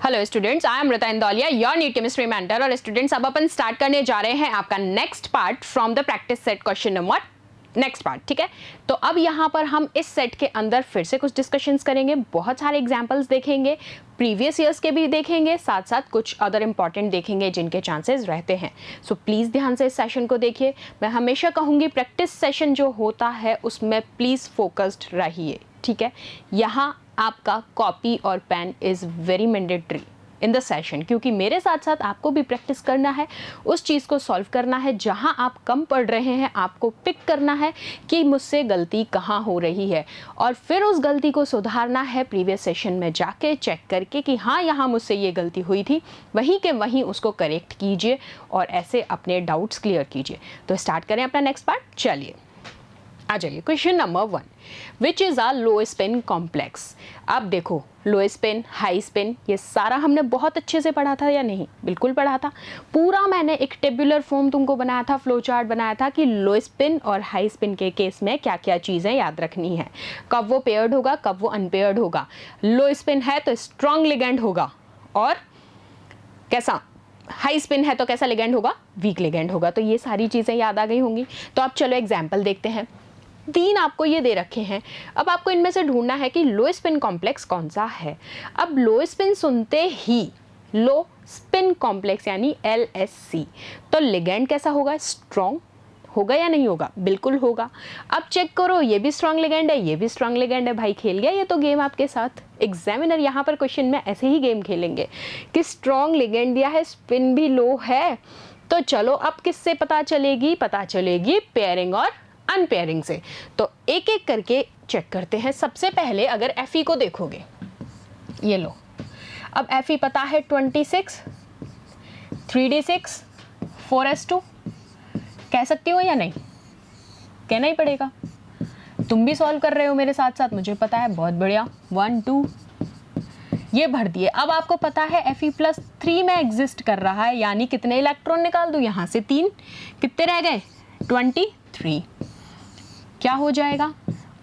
Hello students, I am Amrita Indauliya, your NEET chemistry mentor. और students, अब अपन स्टार्ट करने जा रहे हैं आपका next part from the practice set question number next part. ठीक है, तो अब यहाँ पर हम इस सेट के अंदर फिर से कुछ डिस्कशंस करेंगे, बहुत सारे एग्जांपल्स देखेंगे, प्रीवियस ईयर्स के भी देखेंगे, साथ साथ कुछ अदर इंपॉर्टेंट देखेंगे जिनके चांसेस रहते हैं। सो प्लीज़ ध्यान से इस सेशन को देखिए। मैं हमेशा कहूँगी प्रैक्टिस सेशन जो होता है उसमें प्लीज़ फोकस्ड रहिए। ठीक है, यहाँ आपका कॉपी और pen is very mandatory in the session, क्योंकि मेरे साथ साथ आपको भी प्रैक्टिस करना है, उस चीज़ को सॉल्व करना है जहां आप कम पढ़ रहे हैं। आपको पिक करना है कि मुझसे गलती कहां हो रही है और फिर उस गलती को सुधारना है प्रीवियस सेशन में जाके चेक करके कि हाँ, यहाँ मुझसे ये गलती हुई थी, वहीं के वहीं उसको करेक्ट कीजिए और ऐसे अपने डाउट्स क्लियर कीजिए। तो स्टार्ट करें अपना नेक्स्ट पार्ट। चलिए आ जाइए, question number 1, which is a low spin complex. अब देखो, लो स्पिन, हाई स्पिन, ये सारा हमने बहुत अच्छे से पढ़ा था या नहीं? बिल्कुल पढ़ा था। पूरा मैंने एक टेबुलर फॉर्म तुमको बनाया था, फ्लो चार्ट बनाया था कि लो स्पिन और हाई स्पिन के केस में क्या क्या चीज़ें याद रखनी है, कब वो पेयर्ड होगा, कब वो अनपेयर्ड होगा। लो स्पिन है तो स्ट्रॉन्ग लिगेंड होगा, और कैसा हाई स्पिन है तो कैसा लिगेंड होगा, वीक लिगेंड होगा। तो ये सारी चीज़ें याद आ गई होंगी। तो अब चलो एग्जाम्पल देखते हैं। 3 आपको ये दे रखे हैं, अब आपको इनमें से ढूंढना है कि लो स्पिन कॉम्प्लेक्स कौन सा है। अब लो स्पिन सुनते ही लो स्पिन कॉम्प्लेक्स यानी LSC, तो लिगेंड कैसा होगा, स्ट्रॉन्ग होगा या नहीं होगा? बिल्कुल होगा। अब चेक करो, ये भी स्ट्रॉन्ग लिगेंड है, ये भी स्ट्रॉन्ग लिगेंड है। भाई खेल गया ये तो गेम आपके साथ। एग्जामिनर यहाँ पर क्वेश्चन में ऐसे ही गेम खेलेंगे कि स्ट्रॉन्ग लिगेंड दिया है, स्पिन भी लो है, तो चलो अब किससे पता चलेगी? पता चलेगी पेयरिंग और अनपेयरिंग से। तो एक एक करके चेक करते हैं। सबसे पहले अगर Fe को देखोगे, ये लो, अब Fe पता है 26, 3d6, 4s2, कह सकती हो या नहीं? कहना ही पड़ेगा। तुम भी सॉल्व कर रहे हो मेरे साथ साथ, मुझे पता है, बहुत बढ़िया। 1 2 ये भर दिए। अब आपको पता है Fe+3 में एग्जिस्ट कर रहा है, यानी कितने इलेक्ट्रॉन निकाल दूं? यहाँ से 3, कितने रह गए? 23। क्या हो जाएगा?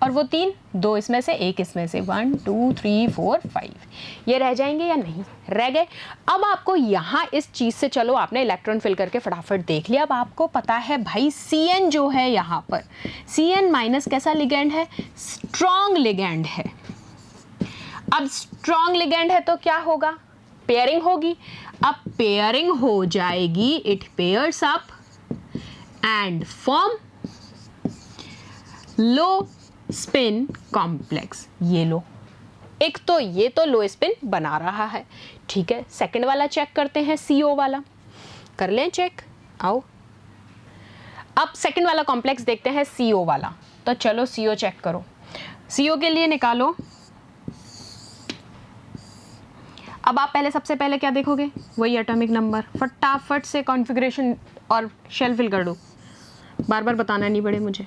और वो 3, 2 इसमें से, 1 इसमें से, 1 2 3 4 5, ये रह जाएंगे या नहीं? रह गए। अब आपको यहाँ इस चीज़ से, चलो आपने इलेक्ट्रॉन फिल करके फटाफट देख लिया। अब आपको पता है भाई Cn जो है यहाँ पर, Cn- कैसा लिगेंड है? स्ट्रॉन्ग लिगेंड है। अब स्ट्रॉन्ग लिगेंड है तो क्या होगा? पेयरिंग होगी। अब पेयरिंग हो जाएगी, it pairs up and form low spin complex. ये लो, एक तो ये तो लो स्पिन बना रहा है। ठीक है, सेकंड वाला चेक करते हैं, CO वाला कर लें चेक। आओ, अब सेकंड वाला कॉम्प्लेक्स देखते हैं, CO वाला। तो चलो CO चेक करो। CO के लिए निकालो। अब आप पहले, सबसे पहले क्या देखोगे? वही एटॉमिक नंबर। फटाफट से कॉन्फ़िगरेशन और शेल फिल कर दो, बार बार बताना नहीं पड़े मुझे।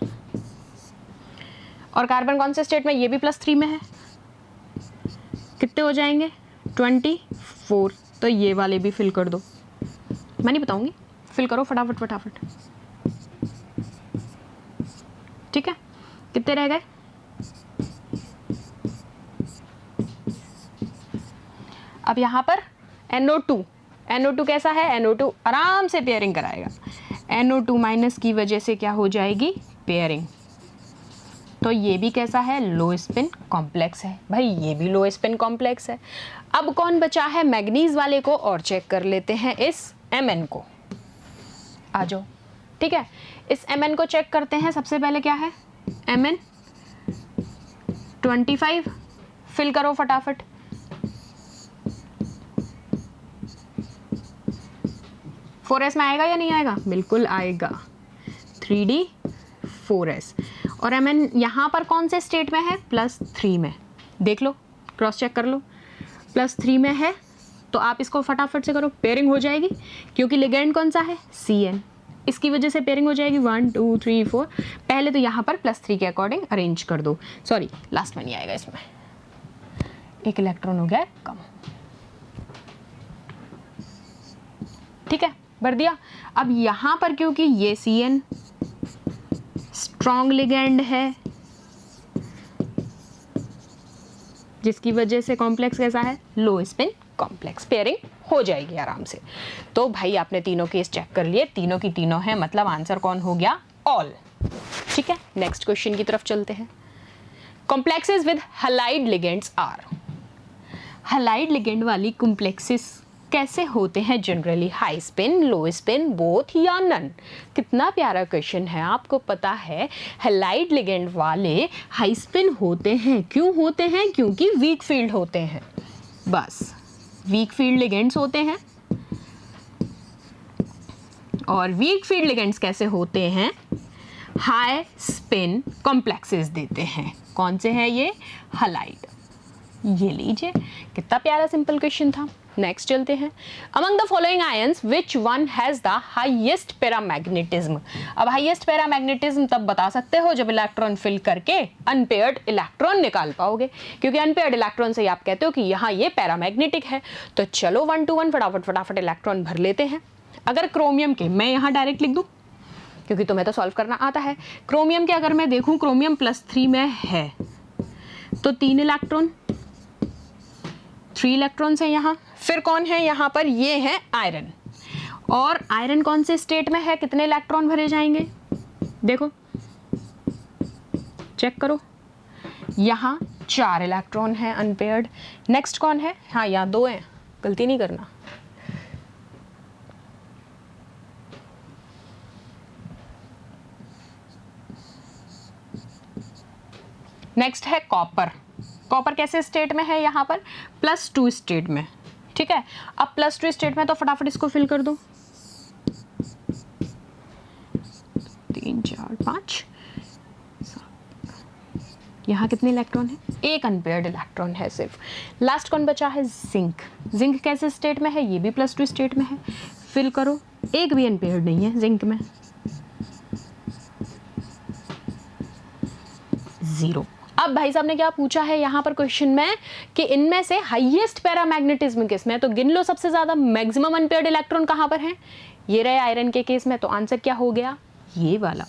और कार्बन कौन से स्टेट में? ये भी +3 में है। कितने हो जाएंगे? 24। तो ये वाले भी फिल कर दो, मैं नहीं बताऊंगी, फिल करो फटाफट फटाफट। ठीक है, कितने रह गए? अब यहाँ पर NO2 कैसा है? NO2 आराम से पेयरिंग कराएगा। NO2- की वजह से क्या हो जाएगी? पेयरिंग। तो ये भी कैसा है? लो स्पिन कॉम्प्लेक्स है। भाई ये भी लो स्पिन कॉम्प्लेक्स है। अब कौन बचा है? मैग्नीज वाले को और चेक कर लेते हैं, इस Mn को। आ जाओ। ठीक है, इस Mn को चेक करते हैं। सबसे पहले क्या है? Mn 25, फिल करो फटाफट। फोर में आएगा या नहीं आएगा? बिल्कुल आएगा, 3d4s। और Mn यहाँ पर कौन से स्टेट में है? +3 में। देख लो, क्रॉस चेक कर लो, +3 में है, तो आप इसको फटाफट से करो, पेयरिंग हो जाएगी, क्योंकि लिगेंड कौन सा है? Cn, इसकी वजह से पेयरिंग हो जाएगी। 1 2 3 4। पहले तो यहाँ पर +3 के अकॉर्डिंग अरेंज कर दो। सॉरी, लास्ट में नहीं आएगा, इसमें एक इलेक्ट्रॉन हो गया कम। ठीक है, भर दिया। अब यहाँ पर क्योंकि ये Cn स्ट्रॉन्ग लिगेंड है, जिसकी वजह से कॉम्प्लेक्स कैसा है? लो स्पिन कॉम्प्लेक्स, पेयरिंग हो जाएगी आराम से। तो भाई आपने तीनों केस चेक कर लिए, तीनों की तीनों है, मतलब आंसर कौन हो गया? ऑल। ठीक है, नेक्स्ट क्वेश्चन की तरफ चलते हैं। Complexes with halide ligands are, halide ligand वाली कॉम्प्लेक्सेस कैसे होते हैं generally? High spin, low spin, both या नन? कितना प्यारा क्वेश्चन है। आपको पता है हैलाइड लिगेंड वाले हाई स्पिन होते हैं। क्यों होते हैं? क्योंकि वीक फील्ड होते हैं, बस वीक फील्ड लिगेंड्स होते हैं। और वीक फील्ड लिगेंड्स कैसे होते हैं? हाई स्पिन कॉम्प्लेक्सेस देते हैं। कौन से हैं ये? हैलाइड। ये लीजिए, कितना प्यारा सिंपल क्वेश्चन था। नेक्स्ट चलते हैं। Among the following ions which one has the highest paramagnetism? अब हाईएस्ट पैरामैग्नेटिज्म तब बता सकते हो जब इलेक्ट्रॉन फिल करके अनपेयर्ड इलेक्ट्रॉन निकाल पाओगे, क्योंकि अनपेयर्ड इलेक्ट्रॉन से आप कहते हो कि यहाँ ये पैरामैग्नेटिक है। तो चलो 1 to 1 फटाफट इलेक्ट्रॉन भर लेते हैं। अगर क्रोमियम के, मैं यहाँ डायरेक्ट लिख दूँ क्योंकि तुम्हें तो सॉल्व करना आता है। क्रोमियम के अगर मैं देखूँ, क्रोमियम +3 में है, तो 3 इलेक्ट्रॉन, 3 इलेक्ट्रॉन्स हैं यहाँ। फिर कौन है यहाँ पर? ये है आयरन। और आयरन कौन से स्टेट में है? कितने इलेक्ट्रॉन भरे जाएंगे? देखो, चेक करो, यहाँ 4 इलेक्ट्रॉन है अनपेयर्ड। नेक्स्ट कौन है? हाँ, यहाँ 2 हैं, गलती नहीं करना। नेक्स्ट है कॉपर। कॉपर कैसे स्टेट में है? यहाँ पर +2 स्टेट में। ठीक है, अब +2 स्टेट में, तो फटाफट इसको फिल कर दो। 3 4 5 7। यहाँ कितने इलेक्ट्रॉन है? 1 अनपेयर्ड इलेक्ट्रॉन है सिर्फ। लास्ट कौन बचा है? जिंक। जिंक कैसे स्टेट में है? ये भी +2 स्टेट में है। फिल करो, एक भी अनपेयर्ड नहीं है जिंक में, 0। अब भाई साहब ने क्या पूछा है यहाँ पर क्वेश्चन में कि इनमें से हाईएस्ट पैरामैग्नेटिज्म किसमें है? तो गिन लो सबसे ज्यादा मैक्सिमम अनपेयर्ड इलेक्ट्रॉन कहाँ पर है? ये रहे आयरन के केस में। तो आंसर क्या हो गया? ये वाला,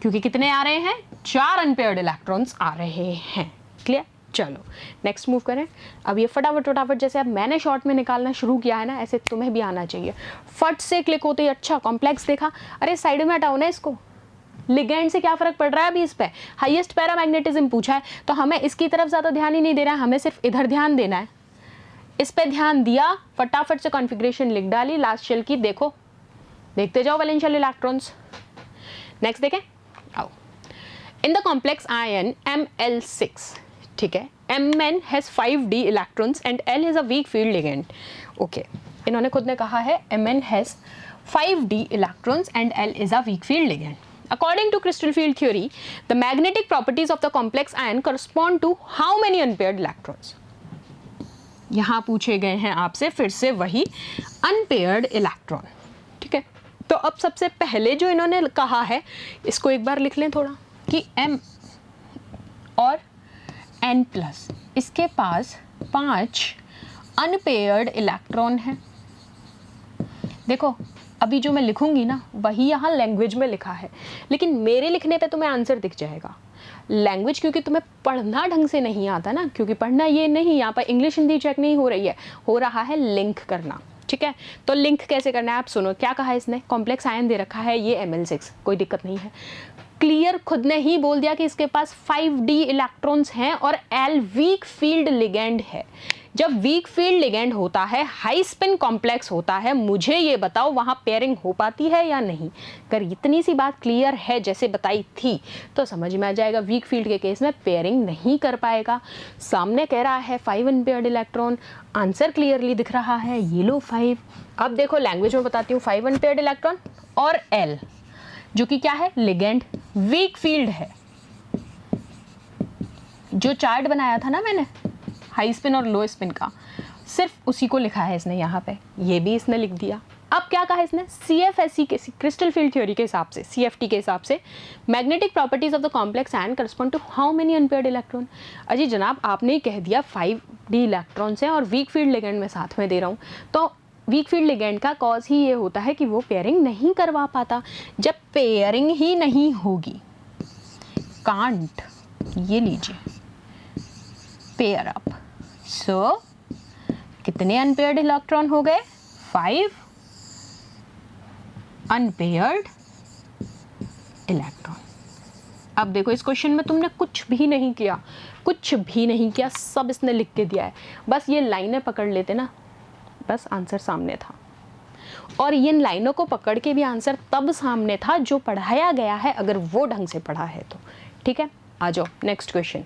क्योंकि कितने आ रहे हैं? 4 अनपेयर्ड इलेक्ट्रॉन्स आ रहे हैं। क्लियर? चलो नेक्स्ट मूव करें। अब ये फटाफट जैसे अब मैंने शॉर्ट में निकालना शुरू किया है ना, ऐसे तुम्हें भी आना चाहिए। फट से क्लिक होते ही अच्छा कॉम्प्लेक्स देखा, अरे साइड में हटाओ ना इसको। लिगेंड से क्या फर्क पड़ रहा है अभी इस पे? हाईएस्ट पैरामैग्नेटिज्म पूछा है, तो हमें इसकी तरफ ज्यादा ध्यान ही नहीं देना है, हमें सिर्फ इधर ध्यान देना है। इस पे ध्यान दिया, फटाफट से कॉन्फ़िगरेशन लिख डाली लास्ट शेल की। देखो, देखते जाओ वैलेंशियल इलेक्ट्रॉन्स। नेक्स्ट देखें, आओ। In the complex ion Ml6, ठीक है, Mn has 5d electrons and L is a weak field ligand. Okay, इन्होंने खुद ने कहा है Mn has 5d electrons and L is a weak field ligand. According to crystal field theory, the magnetic properties of the complex ion correspond to how many unpaired electrons? यहाँ पूछे गए हैं आपसे फिर से वही unpaired electron, ठीक है। तो अब सबसे पहले जो इन्होंने कहा है, इसको एक बार लिख लें थोड़ा, कि M और N+, इसके पास 5 unpaired electron है। देखो, अभी जो मैं लिखूंगी ना वही यहाँ लैंग्वेज में लिखा है, लेकिन मेरे लिखने पे तुम्हें आंसर दिख जाएगा। लैंग्वेज क्योंकि तुम्हें पढ़ना ढंग से नहीं आता ना, क्योंकि पढ़ना ये नहीं, यहाँ पर इंग्लिश हिंदी चेक नहीं हो रही है, हो रहा है लिंक करना, ठीक है। तो लिंक कैसे करना है आप सुनो। क्या कहा है इसने? कॉम्प्लेक्स आयन दे रखा है ये Ml6, कोई दिक्कत नहीं है। क्लियर खुद ने ही बोल दिया कि इसके पास 5d इलेक्ट्रॉन्स हैं और L वीक फील्ड लिगेंड है। जब वीक फील्ड लिगेंड होता है, हाई स्पिन कॉम्प्लेक्स होता है, मुझे ये बताओ वहाँ पेयरिंग हो पाती है या नहीं। अगर इतनी सी बात क्लियर है जैसे बताई थी तो समझ में आ जाएगा। वीक फील्ड के केस में पेयरिंग नहीं कर पाएगा। सामने कह रहा है 5 अनपेयर्ड इलेक्ट्रॉन, आंसर क्लियरली दिख रहा है, ये लो 5। अब देखो लैंग्वेज में बताती हूँ, 5 अनपेयर्ड इलेक्ट्रॉन और L जो कि क्या है? लिगेंड, वीक फील्ड है। जो चार्ट बनाया था ना मैंने हाई स्पिन और लो स्पिन का, सिर्फ उसी को लिखा है इसने यहाँ पे, ये भी इसने लिख दिया। अब क्या कहा इसने? CFSE के क्रिस्टल फील्ड थ्योरी के हिसाब से, CFT के हिसाब से, magnetic properties of the complex ion correspond to how many unpaired electron. अजी जनाब आपने ही कह दिया 5d इलेक्ट्रॉन्स हैं और वीक फील्ड लिगेंड में साथ में दे रहा हूँ, तो वीक फील्ड लिगेंड का कॉज ही ये होता है कि वो पेयरिंग नहीं करवा पाता। जब पेयरिंग ही नहीं होगी, कांट, ये लीजिए, पेयर अप, सो कितने अनपेयर्ड इलेक्ट्रॉन हो गए? 5 अनपेयर्ड इलेक्ट्रॉन। अब देखो इस क्वेश्चन में तुमने कुछ भी नहीं किया, कुछ भी नहीं किया, सब इसने लिख के दिया है। बस ये लाइनें पकड़ लेते ना, बस आंसर सामने था। और इन लाइनों को पकड़ के भी आंसर तब सामने था जो पढ़ाया गया है, अगर वो ढंग से पढ़ा है तो। ठीक है, आ जाओ नेक्स्ट क्वेश्चन।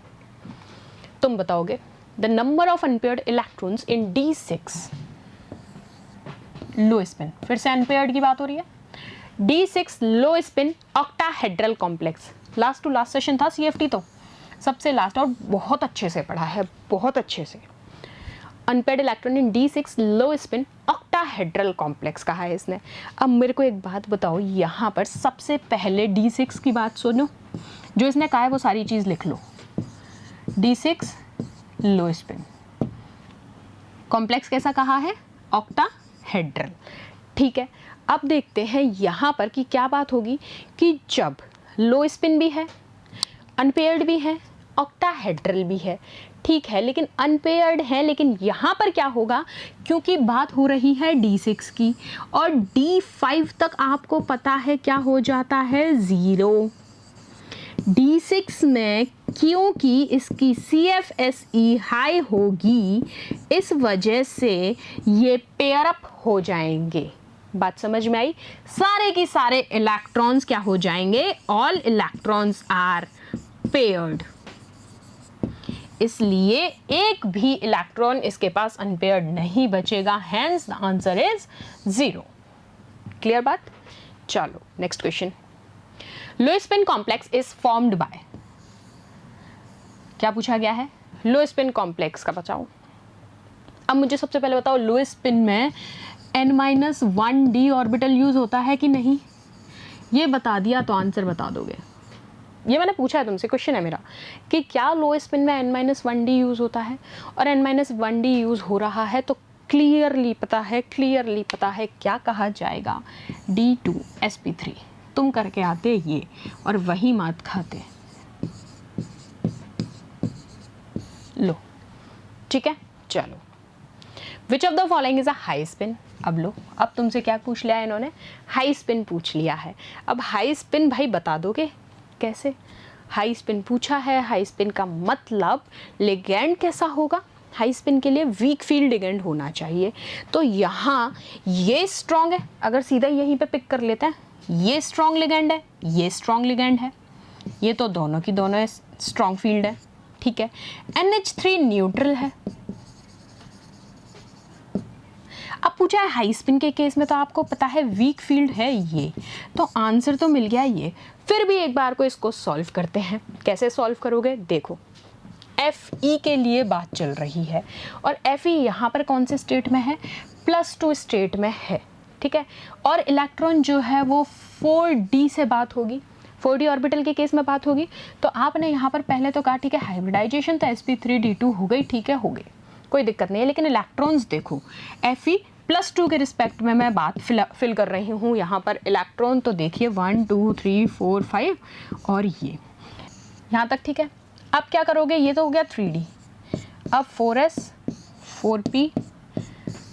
तुम बताओगे the number of unpaired electrons in D6 low spin, फिर से अनपेयर्ड की बात हो रही है। D6 low spin octahedral complex, last to last session था CFT, तो सबसे लास्ट और बहुत अच्छे से पढ़ा है, बहुत अच्छे से। अनपेयर्ड इलेक्ट्रॉन इन D6 low spin octahedral complex कहा है इसने। अब मेरे को एक बात बताओ, यहाँ पर सबसे पहले D6 की बात सुनो, जो इसने कहा है वो सारी चीज़ लिख लो। D6 लो स्पिन कॉम्प्लेक्स कैसा कहा है? ऑक्टाहेड्रल। ठीक है, अब देखते हैं यहाँ पर कि क्या बात होगी कि जब लो स्पिन भी है, अनपेयर्ड भी है, ऑक्टाहेड्रल भी है, ठीक है, लेकिन अनपेयर्ड है, लेकिन यहाँ पर क्या होगा, क्योंकि बात हो रही है D6 की, और D5 तक आपको पता है क्या हो जाता है? 0। D6 में क्योंकि इसकी CFSE हाई होगी, इस वजह से ये पेयर अप हो जाएंगे। बात समझ में आई? सारे के सारे इलेक्ट्रॉन्स क्या हो जाएंगे? All electrons are paired. इसलिए एक भी इलेक्ट्रॉन इसके पास अनपेयर्ड नहीं बचेगा, hence the answer is 0। Clear बात? चलो next question. Low spin complex is formed by, क्या पूछा गया है? लो स्पिन कॉम्प्लेक्स का बताओ। अब मुझे सबसे पहले बताओ, लो स्पिन में N-1d ऑर्बिटल यूज होता है कि नहीं? ये बता दिया तो आंसर बता दोगे। ये मैंने पूछा है तुमसे, क्वेश्चन है मेरा कि क्या लो स्पिन में N-1d यूज होता है, और N-1d यूज हो रहा है तो क्लियरली पता है, क्लियरली पता है क्या कहा जाएगा? D2sp3। तुम करके आते ये और वही मात खाते। लो ठीक है, चलो। Which of the following is a high spin? अब लो, अब तुमसे क्या पूछ लिया है इन्होंने? हाई स्पिन पूछ लिया है। अब हाई स्पिन भाई बता दोगे कैसे? हाई स्पिन पूछा है, हाई स्पिन का मतलब लिगेंड कैसा होगा? हाई स्पिन के लिए वीक फील्ड लिगेंड होना चाहिए। तो यहाँ ये स्ट्रॉन्ग है, अगर सीधा यहीं पे पिक कर लेते हैं, ये स्ट्रॉन्ग लिगेंड है, ये स्ट्रॉन्ग लिगेंड है, ये तो दोनों की दोनों स्ट्रॉन्ग फील्ड है। ठीक है, NH3 न्यूट्रल है। अब पूछा है हाई स्पिन के केस में, तो आपको पता है वीक फील्ड है ये, तो आंसर तो मिल गया ये। फिर भी एक बार को इसको सॉल्व करते हैं। कैसे सॉल्व करोगे? देखो, Fe के लिए बात चल रही है, और Fe यहाँ पर कौन से स्टेट में है? +2 स्टेट में है। ठीक है, और इलेक्ट्रॉन जो है वो 4d से बात होगी, 4d ऑर्बिटल के केस में बात होगी। तो आपने यहाँ पर पहले तो कहा ठीक है हाइब्रिडाइजेशन तो sp3d2 हो गई, ठीक है हो गई, कोई दिक्कत नहीं है, लेकिन इलेक्ट्रॉन्स देखो, Fe+2 के रिस्पेक्ट में मैं बात फिल कर रही हूँ यहाँ पर। इलेक्ट्रॉन तो देखिए 1 2 3 4 5 और ये यहाँ तक, ठीक है। अब क्या करोगे? ये तो हो गया 3d, अब 4s 4p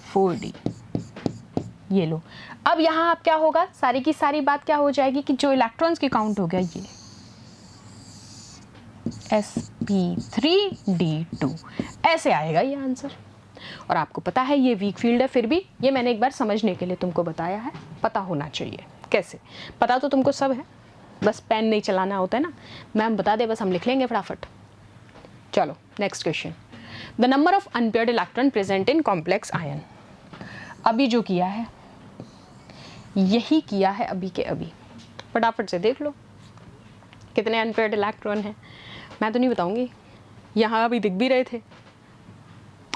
4d, ये लो। अब यहाँ आप क्या होगा, सारी की सारी बात क्या हो जाएगी कि जो इलेक्ट्रॉन्स की काउंट हो गया ये sp3d2, ऐसे आएगा ये आंसर। और आपको पता है ये वीक फील्ड है, फिर भी ये मैंने एक बार समझने के लिए तुमको बताया है, पता होना चाहिए। कैसे पता तो तुमको सब है, बस पेन नहीं चलाना होता है ना, मैम बता दे बस हम लिख लेंगे फटाफट। चलो next question. The number of unpaired electron present in complex ion. अभी जो किया है यही किया है अभी के अभी, फटाफट से देख लो कितने अनपेयर्ड इलेक्ट्रॉन हैं। मैं तो नहीं बताऊंगी, यहाँ अभी दिख भी रहे थे,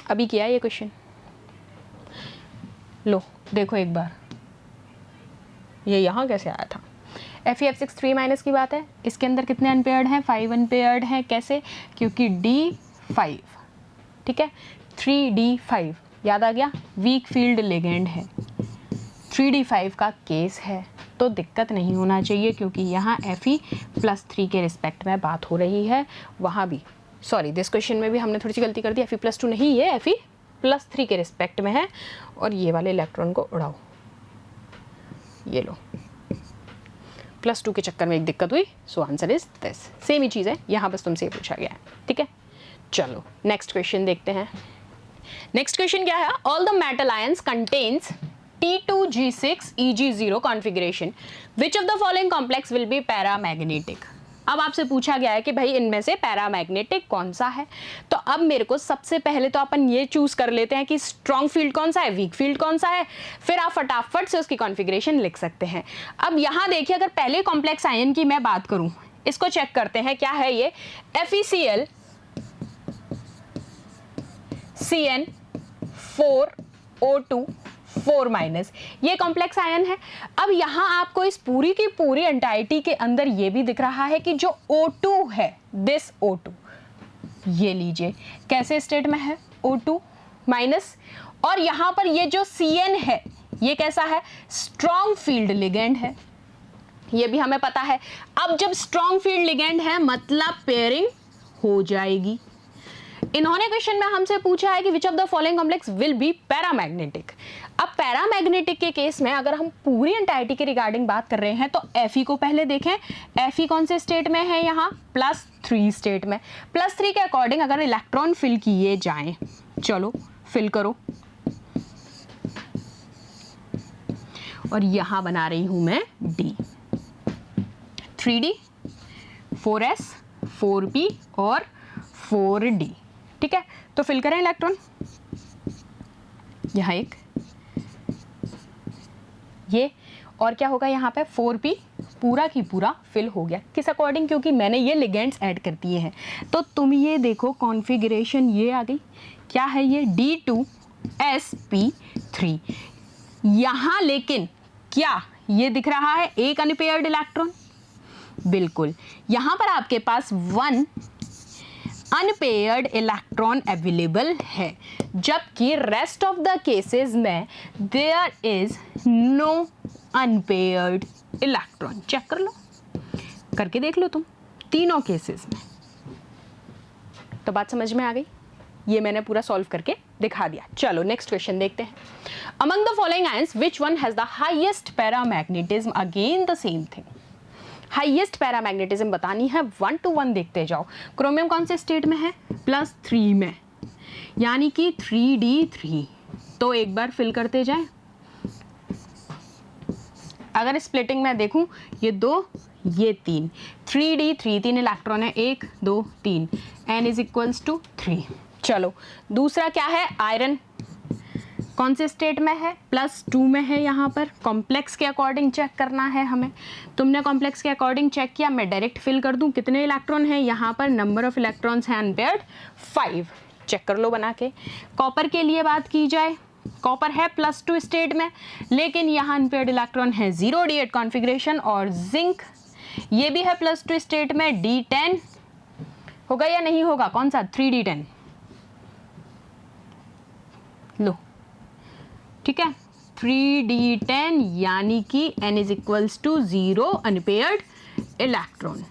अभी किया है ये क्वेश्चन। लो देखो एक बार, ये यहाँ कैसे आया था? FeF6 3- की बात है, इसके अंदर कितने अनपेयर्ड हैं? 5 अनपेयर्ड हैं। कैसे? क्योंकि D5, ठीक है, 3D5 याद आ गया, वीक फील्ड लिगेंड है, 3D5 का केस है, तो दिक्कत नहीं होना चाहिए, क्योंकि यहाँ Fe+3 के रिस्पेक्ट में बात हो रही है। वहाँ भी सॉरी दिस क्वेश्चन में भी हमने थोड़ी सी गलती कर दी, Fe+2 नहीं, ये Fe +3 के रिस्पेक्ट में है और ये वाले इलेक्ट्रॉन को उड़ाओ, ये लो, +2 के चक्कर में एक दिक्कत हुई, so answer is this. Same ही चीज़ है यहाँ, बस तुमसे ये पूछा गया है, ठीक है। चलो नेक्स्ट क्वेश्चन देखते हैं। नेक्स्ट क्वेश्चन क्या है, all the metal ions contains T2G6 Eg0 configuration, which of the following complex will be paramagnetic. अब आपसे पूछा गया है कि भाई इनमें से पैरामैग्नेटिक कौन सा है। तो अब मेरे को सबसे पहले तो अपन ये चूज कर लेते हैं कि स्ट्रॉन्ग फील्ड कौन सा है, वीक फील्ड कौन सा है, फिर आप फटाफट से उसकी कॉन्फ़िगरेशन लिख सकते हैं। अब यहाँ देखिए, अगर पहले कॉम्प्लेक्स आयन की मैं बात करूँ, इसको चेक करते हैं, क्या है ये, FeCl CN4O2 4-, ये कॉम्प्लेक्स आयन है। अब यहाँ आपको इस पूरी की पूरी एंटाइटी के अंदर ये भी दिख रहा है कि जो O2 है, दिस O2, ये लीजिए कैसे स्टेट में है, O2-, और यहाँ पर ये जो Cn है ये कैसा है, स्ट्रॉन्ग फील्ड लिगेंड है, ये भी हमें पता है। अब जब स्ट्रॉन्ग फील्ड लिगेंड है मतलब पेयरिंग हो जाएगी। इन्होंने क्वेश्चन में हमसे पूछा है कि which of the following complex will be paramagnetic. अब पैरामैग्नेटिक के केस में अगर हम पूरी एंटाइटी के रिगार्डिंग बात कर रहे हैं तो Fe को पहले देखें, Fe कौन से स्टेट में है, यहाँ +3 स्टेट में। +3 के अकॉर्डिंग अगर इलेक्ट्रॉन फिल किए जाएं, चलो फिल करो, और यहां बना रही हूं मैं D, 3D, 4s, 4p और 4d, ठीक है। तो फिल करें इलेक्ट्रॉन, यहाँ एक ये, और क्या होगा यहाँ पे 4p पूरा की पूरा फिल हो गया। किस अकॉर्डिंग, क्योंकि मैंने ये लिगेंड्स ऐड कर दिए हैं। तो तुम ये देखो कॉन्फ़िगरेशन ये आ गई, क्या है ये, D2sp3। यहाँ लेकिन क्या ये दिख रहा है एक अनपेयर्ड इलेक्ट्रॉन, बिल्कुल, यहाँ पर आपके पास 1 अनपेयर्ड इलेक्ट्रॉन अवेलेबल है, जबकि रेस्ट ऑफ द केसेस में there is no unpaired electron. Check कर लो, करके देख लो तुम तीनों केसेस में। तो बात समझ में आ गई, ये मैंने पूरा सॉल्व करके दिखा दिया। चलो नेक्स्ट क्वेश्चन देखते हैं। Among the following ions which one has the highest paramagnetism, again the same thing, highest paramagnetism बतानी है, 1 to 1 देखते जाओ। क्रोमियम कौन से स्टेट में है, +3 में, यानी कि 3d3। तो एक बार फिल करते जाएं, अगर स्प्लिटिंग में देखूं, ये 2 ये 3, 3d3, 3 इलेक्ट्रॉन है, 1 2 3, n इज इक्वल्स टू 3। चलो दूसरा क्या है, आयरन कौन से स्टेट में है, +2 में है। यहाँ पर कॉम्प्लेक्स के अकॉर्डिंग चेक करना है हमें, तुमने कॉम्प्लेक्स के अकॉर्डिंग चेक किया, मैं डायरेक्ट फिल कर दूं। कितने इलेक्ट्रॉन हैं यहाँ पर, नंबर ऑफ इलेक्ट्रॉन्स हैं अनपेयर्ड 5, चेक कर लो बना के। कॉपर के लिए बात की जाए, कॉपर है +2 स्टेट में, लेकिन यहाँ अनपेयर्ड इलेक्ट्रॉन है 0d8 कॉन्फ़िगरेशन, और जिंक ये भी है +2 स्टेट में, D10 होगा या नहीं होगा, कौन सा, 3d10, लो ठीक है, 3d10, यानी कि n is equals to 0 unpaired electron.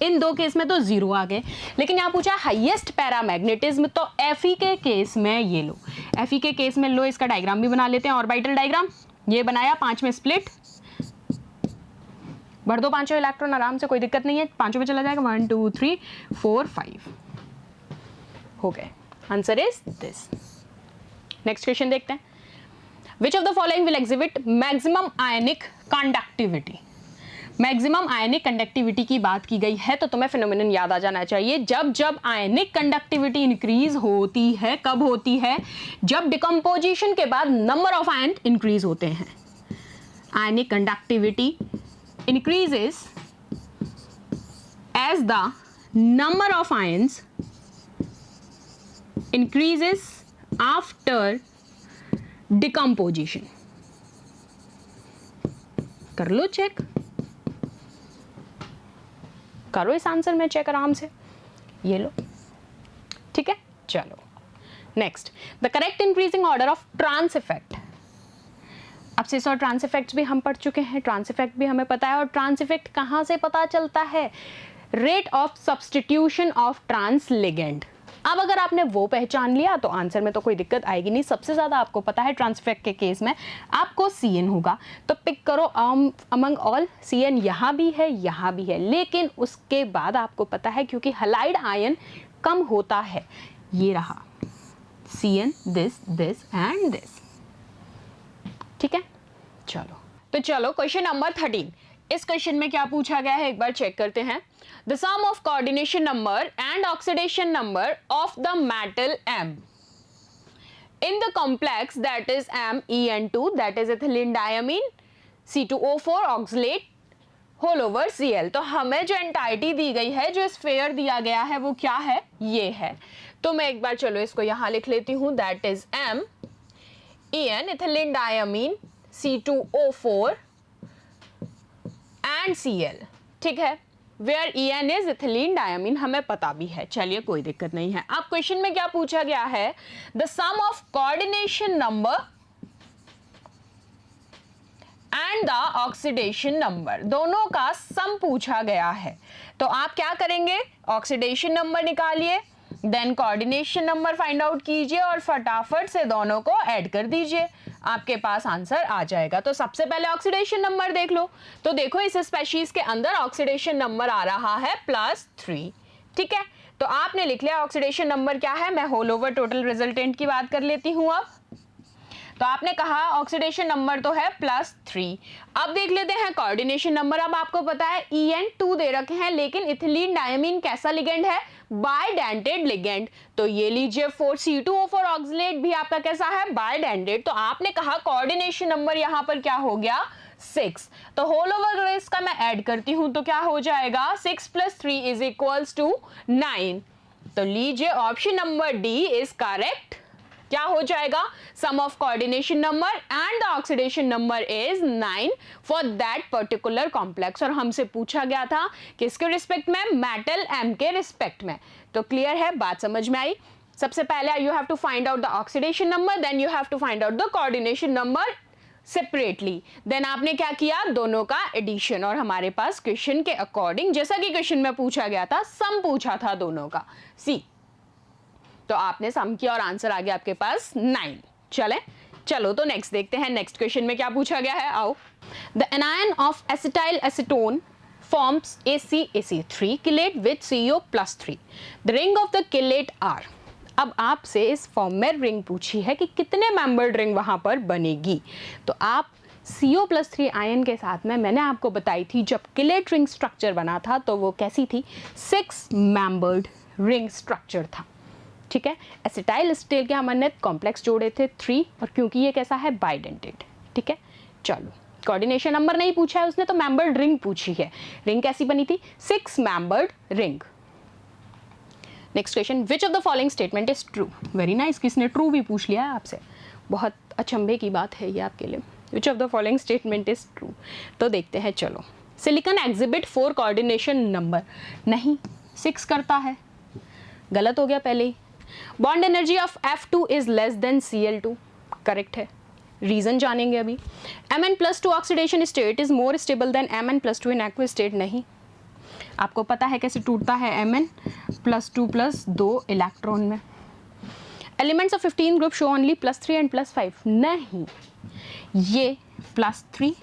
इन दो केस में तो 0 आ गए, लेकिन यहाँ पूछा हाईएस्ट पैरामैग्नेटिज्म, तो Fe के केस में ये लो, Fe के केस में लो, इसका डायग्राम भी बना लेते हैं, ऑर्बिटल डायग्राम ये बनाया, 5 में स्प्लिट, भर दो पांचों इलेक्ट्रॉन आराम से, कोई दिक्कत नहीं है, पांचों में चला जाएगा, 1 2 3 4 5 हो गए। Answer is this. Next question देखते हैं, which of the following will exhibit maximum ionic conductivity. Maximum ionic conductivity की बात की गई है तो तुम्हें फिनोमिनन याद आ जाना चाहिए, जब जब आयनिक कंडक्टिविटी इंक्रीज होती है, कब होती है, जब डिकम्पोजिशन के बाद नंबर ऑफ आयन इंक्रीज होते हैं। आयनिक conductivity increases as the number of ions increases after decomposition। कर लो चेक, करो इस आंसर में चेक आराम से, ये लो ठीक है। चलो next, the correct increasing order of trans effect. अब से और ट्रांस इफेक्ट्स भी हम पढ़ चुके हैं, ट्रांस इफेक्ट भी हमें पता है, और ट्रांस इफेक्ट कहाँ से पता चलता है, rate of substitution of trans ligand. अब अगर आपने वो पहचान लिया तो आंसर में तो कोई दिक्कत आएगी नहीं। सबसे ज़्यादा आपको पता है ट्रांसफेक्ट के केस में आपको Cn होगा, तो पिक करो अमंग ऑल। Cn यहाँ भी है, यहाँ भी है, लेकिन उसके बाद आपको पता है क्योंकि हलाइड आयन कम होता है, ये रहा Cn, दिस एंड दिस। ठीक है, चलो तो चलो क्वेश्चन नंबर 13। इस क्वेश्चन में क्या पूछा गया है एक बार चेक करते हैं। The sum of coordination number and oxidation number of the metal M in the complex that is MEN2 that is ethylene diamine C2O4 oxalate whole over Cl। तो हमें जो एंटाइटी दी गई है, जो स्फीयर दिया गया है, वो क्या है, ये है। तो मैं एक बार चलो इसको यहां लिख लेती हूं, that is MEN ethylene diamine C2O4 and Cl। ठीक है, where En is ethylene diamine, हमें पता भी है, चलिए कोई दिक्कत नहीं है। अब क्वेश्चन में क्या पूछा गया है, the sum of coordination number and the oxidation number, दोनों का सम पूछा गया है। तो आप क्या करेंगे, ऑक्सीडेशन नंबर निकालिए, then coordination number find out कीजिए और फटाफट से दोनों को ऐड कर दीजिए, आपके पास आंसर आ जाएगा। तो सबसे पहले ऑक्सीडेशन नंबर देख लो। तो देखो इस स्पेशीज के अंदर ऑक्सीडेशन नंबर आ रहा है +3। ठीक है, तो आपने लिख लिया ऑक्सीडेशन नंबर क्या है। मैं होल ओवर टोटल रिजल्टेंट की बात कर लेती हूं। अब तो आपने कहा ऑक्सीडेशन नंबर तो है +3। अब देख लेते हैं कोऑर्डिनेशन नंबर। अब आपको पता है En2 दे रखे हैं, लेकिन इथिलीन डायमीन कैसा लिगेंड है, बाइडेंटेड लिगेंड। तो ये लीजिए 4C2O4 ऑक्सलेट भी आपका कैसा है, बाइडेंटेड। तो आपने कहा कोऑर्डिनेशन नंबर यहां पर क्या हो गया, 6। तो होल ओवर इसका मैं ऐड करती हूं तो क्या हो जाएगा, 6 + 3 = 9। तो लीजिए option number D is correct. क्या हो जाएगा, sum of coordination number and the oxidation number is 9 for that particular complex. और हमसे पूछा गया था किसके रिस्पेक्ट में, मेटल M के रिस्पेक्ट में। तो क्लियर है, बात समझ में आई। सबसे पहले you have to find out the oxidation number, then you have to find out the coordination number separately. Then आपने क्या किया, दोनों का एडिशन, और हमारे पास क्वेश्चन के अकॉर्डिंग, जैसा कि क्वेश्चन में पूछा गया था, सम पूछा था दोनों का, सी। तो आपने सम किया और आंसर आ गया आपके पास 9। चलो तो नेक्स्ट देखते हैं, नेक्स्ट क्वेश्चन में क्या पूछा गया है। आओ, the anion of acetyl acetone forms ACAC3 chelate with CO+3। The ring of the chelate are. अब आपसे इस फॉर्म में रिंग पूछी है कि कितने मेंबर्ड रिंग वहां पर बनेगी। तो आप CO+3 आयन के साथ में, मैंने आपको बताई थी जब किलेट रिंग स्ट्रक्चर बना था तो वो कैसी थी, 6 मेंबर्ड रिंग स्ट्रक्चर था। ठीक है, एसिटाइल एसीटेल के हमने कॉम्प्लेक्स जोड़े थे 3, और क्योंकि ये कैसा है, बाइडेंटेड। ठीक है, चलो कोऑर्डिनेशन नंबर नहीं पूछा है उसने, तो मेंबर्ड रिंग पूछी है। रिंग कैसी बनी थी, 6 membered ring. Next question, which of the following statement is true. Very nice, किसने ट्रू भी पूछ लिया है आपसे, बहुत अचंभे की बात है ये आपके लिए। Which of the following statement is true. तो देखते हैं, चलो। सिलिकॉन एग्जिबिट 4 कोऑर्डिनेशन नंबर, नहीं 6 करता है, गलत हो गया पहले ही। Bond energy of F2 is less than Cl2, correct है, रीजन जानेंगे अभी। Mn+2 oxidation state is more stable than Mn+2 in aqueous state, नहीं। आपको पता है कैसे टूटता है Mn+2 + 2 इलेक्ट्रॉन में। Elements of 15 group show only +3 and +5, नहीं, ये +3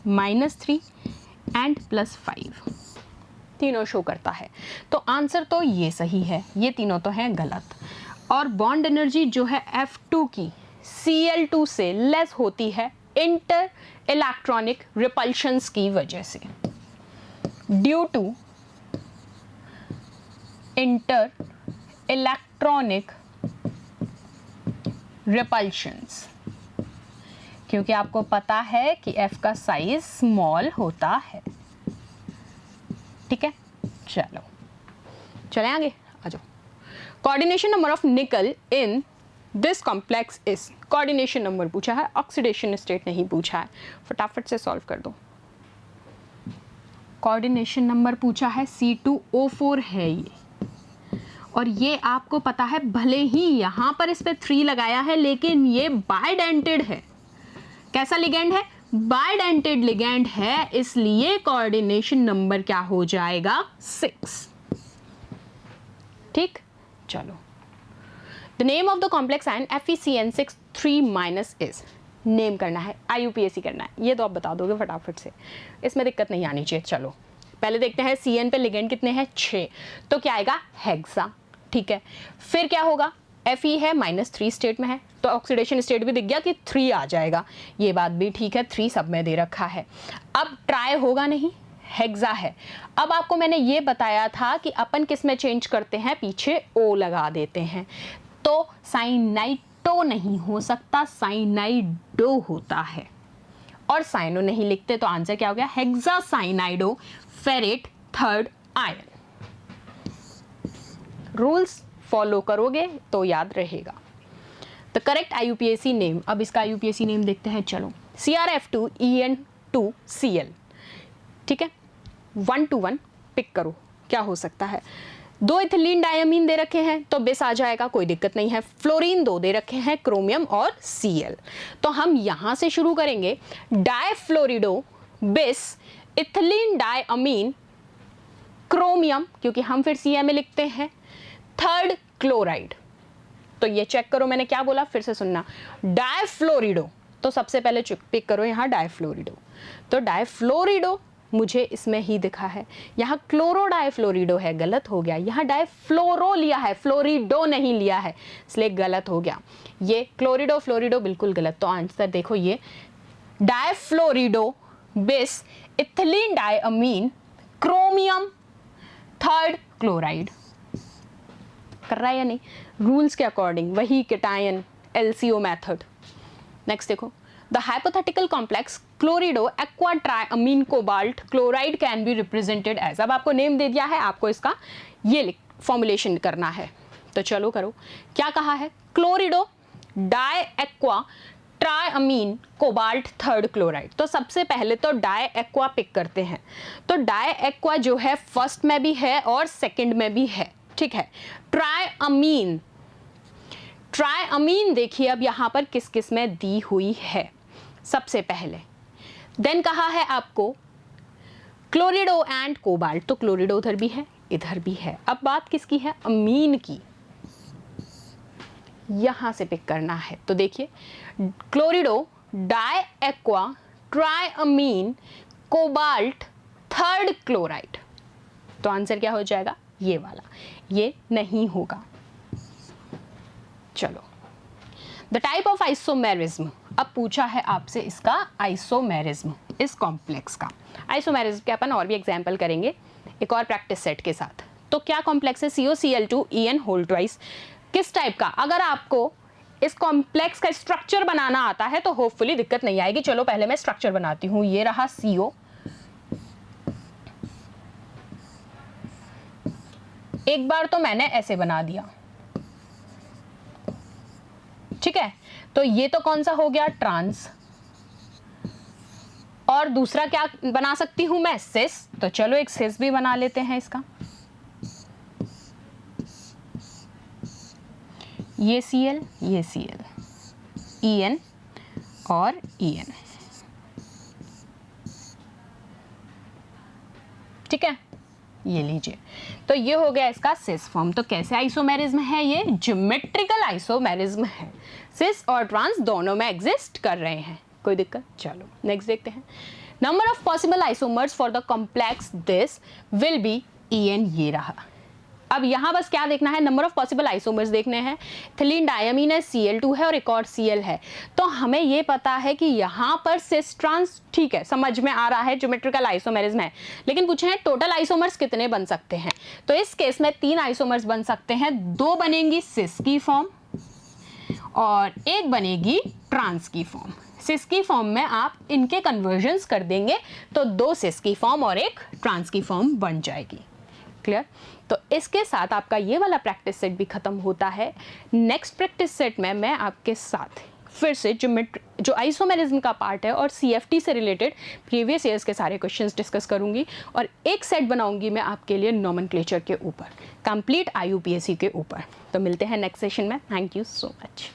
-3 एंड +5 तीनों शो करता है। तो आंसर तो ये सही है, ये तीनों तो हैं गलत। और बॉन्ड एनर्जी जो है F2 की Cl2 से लेस होती है इंटर इलेक्ट्रॉनिक रिपल्शंस की वजह से, due to inter electronic repulsions, क्योंकि आपको पता है कि F का साइज स्मॉल होता है। ठीक है, चलो चले आगे, आ जाओ। कोऑर्डिनेशन नंबर ऑफ निकल in this complex is, coordination number पूछा है, ऑक्सीडेशन स्टेट नहीं पूछा है, फटाफट से सॉल्व कर दो। कोऑर्डिनेशन नंबर पूछा है C2O4 है ये, और ये आपको पता है, भले ही यहां पर इस पे 3 लगाया है, लेकिन ये बाइडेंटेड है। कैसा लिगेंड है, बाइडेंटेड लिगेंड है, इसलिए कोऑर्डिनेशन नंबर क्या हो जाएगा, 6। ठीक, चलो the name of the complex ion FeCN6 is, name करना है, IUPAC करना है, ये तो आप बता दोगे फटाफट से, इसमें दिक्कत नहीं आनी चाहिए। चलो पहले देखते हैं CN पे लिगेंड कितने हैं, 6, तो क्या आएगा हेक्सा, ठीक है। फिर क्या होगा, Fe है -3 स्टेट में है, तो ऑक्सीडेशन स्टेट भी दिख गया कि 3 आ जाएगा, ये बात भी ठीक है, 3 सब में दे रखा है। अब ट्राई होगा नहीं, हेक्सा है। अब आपको मैंने ये बताया था कि अपन किस में चेंज करते हैं, पीछे O लगा देते हैं, तो साइनाइटो नहीं हो सकता, साइनाइडो होता है, और साइनो नहीं लिखते, तो आंसर क्या हो गया, hexacyanido ferrate third ion. Rules follow करोगे तो याद रहेगा। द करेक्ट IUPAC नेम, अब इसका IUPAC नेम देखते हैं, चलो CrF2En2Cl, ठीक है, 1 to 1 पिक करो, क्या हो सकता है। 2 इथिलीन डायमीन दे रखे हैं तो बिस आ जाएगा, कोई दिक्कत नहीं है। फ्लोरीन 2 दे रखे हैं, क्रोमियम और Cl, तो हम यहां से शुरू करेंगे, डायफ्लोरिडो बिस इथिलीन डायमीन क्रोमियम, क्योंकि हम फिर CMA लिखते हैं, थर्ड क्लोराइड। तो ये चेक करो मैंने क्या बोला, फिर से सुनना, डायफ्लोरिडो, तो सबसे पहले पिक करो यहाँ डायफ्लोरिडो, तो डायफ्लोरिडो मुझे इसमें ही दिखा है, यहाँ क्लोरो डायफ्लोरिडो है, गलत हो गया, यहाँ डायफ्लोरो लिया है, फ्लोरिडो नहीं लिया है, इसलिए गलत हो गया। ये क्लोरिडो फ्लोरिडो बिल्कुल गलत, तो आंसर देखो ये difluorido bis ethylene diamine chromium third chloride. कर रहा है या नहीं, रूल्स के अकॉर्डिंग, वही केटायन LCO मेथड। नेक्स्ट देखो, the hypothetical complex chlorido aqua triammine cobalt chloride can be represented as, अब आपको नेम दे दिया है, आपको इसका ये फॉर्मुलेशन करना है, तो चलो करो। क्या कहा है, chlorido di aqua triammine cobalt third chloride, तो सबसे पहले तो डाई एक्वा पिक करते हैं, तो डाई एक्वा जो है फर्स्ट में भी है और सेकंड में भी है, ठीक है। ट्राइअमीन, ट्राइअमीन देखिए अब यहां पर किस किस में दी हुई है, सबसे पहले देन कहा है आपको क्लोरिडो एंड कोबाल्ट, तो क्लोरिडो उधर भी है इधर भी है। अब बात किसकी है, अमीन की, यहां से पिक करना है, तो देखिए chlorido di aqua triammine cobalt third chloride, तो आंसर क्या हो जाएगा, ये वाला, ये नहीं होगा। चलो, द टाइप ऑफ आइसोमेरिज्म, अब पूछा है आपसे इसका आइसोमेरिज्म, इस कॉम्प्लेक्स का आइसोमेरिज्म के अपन और भी एग्जाम्पल करेंगे एक और प्रैक्टिस सेट के साथ। तो क्या कॉम्प्लेक्स है, COCl2En होल ट्वाइस, किस टाइप का, अगर आपको इस कॉम्प्लेक्स का स्ट्रक्चर बनाना आता है तो होपफुली दिक्कत नहीं आएगी। चलो पहले मैं स्ट्रक्चर बनाती हूँ, ये रहा CO, एक बार तो मैंने ऐसे बना दिया, ठीक है, तो ये तो कौन सा हो गया, ट्रांस, और दूसरा क्या बना सकती हूं मैं, सिस, तो चलो एक सिस भी बना लेते हैं इसका, ये Cl ये Cl, En और En, ठीक है, ये लीजिए, तो ये हो गया इसका सिस फॉर्म। तो कैसे आइसोमेरिज्म है, ये ज्योमेट्रिकल आइसोमेरिज्म है, सिस और ट्रांस दोनों में एग्जिस्ट कर रहे हैं, कोई दिक्कत। चलो नेक्स्ट देखते हैं, number of possible isomers for the complex this will be En, ये रहा। अब यहाँ बस क्या देखना है, नंबर ऑफ पॉसिबल आइसोमर्स देखने हैं, इथिलीन डायमीन है, Cl2 है और एक और Cl है, तो हमें ये पता है कि यहाँ पर सिस ट्रांस, ठीक है, समझ में आ रहा है, ज्योमेट्रिकल आइसोमेरिज्म है, लेकिन पूछे हैं टोटल आइसोमर्स कितने बन सकते हैं, तो इस केस में 3 आइसोमर्स बन सकते हैं, 2 बनेंगी सिस की फॉर्म और एक बनेगी ट्रांस की फॉर्म। सिस की फॉर्म में आप इनके कन्वर्जन्स कर देंगे तो 2 सिस की फॉर्म और एक ट्रांस की फॉर्म बन जाएगी। क्लियर? तो इसके साथ आपका ये वाला प्रैक्टिस सेट भी खत्म होता है। नेक्स्ट प्रैक्टिस सेट में मैं आपके साथ फिर से जो आइसोमेरिज्म का पार्ट है और CFT से रिलेटेड प्रीवियस ईयर्स के सारे क्वेश्चंस डिस्कस करूंगी और एक सेट बनाऊंगी मैं आपके लिए नोमेनक्लेचर के ऊपर, कंप्लीट IUPAC के ऊपर। तो मिलते हैं नेक्स्ट सेशन में। Thank you so much.